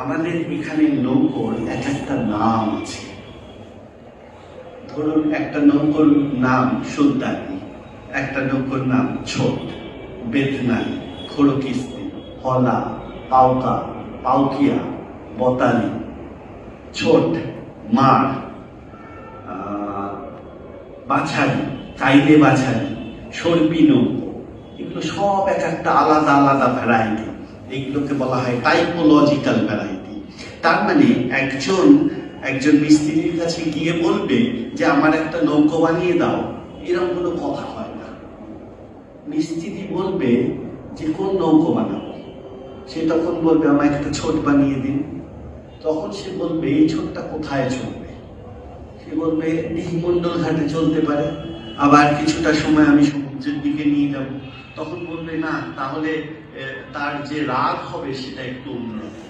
আমাদের এখানে নৌকোর এক একটা নাম আছে। ধরুন একটা নৌকোর নাম সুলতানি, একটা নৌকোর নাম ছোট, বেতনানি, খড়কিস্তি, হলা, পাউকা, পাউকিয়া, বতালি, ছোট, মার, বাছারি, কাইদে বাছারি, সর্পি নৌকো। এগুলো সব এক একটা আলাদা আলাদা ভ্যারাইটি। এইগুলোকে বলা হয় টাইপোলজিক্যাল ভ্যারাইটি। তার মানে একজন মিস্ত্রির কাছে গিয়ে বলবে যে আমার একটা নৌকো বানিয়ে দাও, এরকম কোনো কথা হয় না। মিস্ত্রি বলবে যে কোন নৌকো বানাবো, সে তখন বলবে আমার একটা ছোট বানিয়ে দিন। তখন সে বলবে এই ছোটটা কোথায় চলবে, সে বলবে মন্ডল ঘাটে চলতে পারে, আবার কিছুটা সময় আমি সমুদ্রের দিকে নিয়ে যাব। তখন বলবে না, তাহলে তার যে রাগ হবে সেটা একটু অন্যরকম।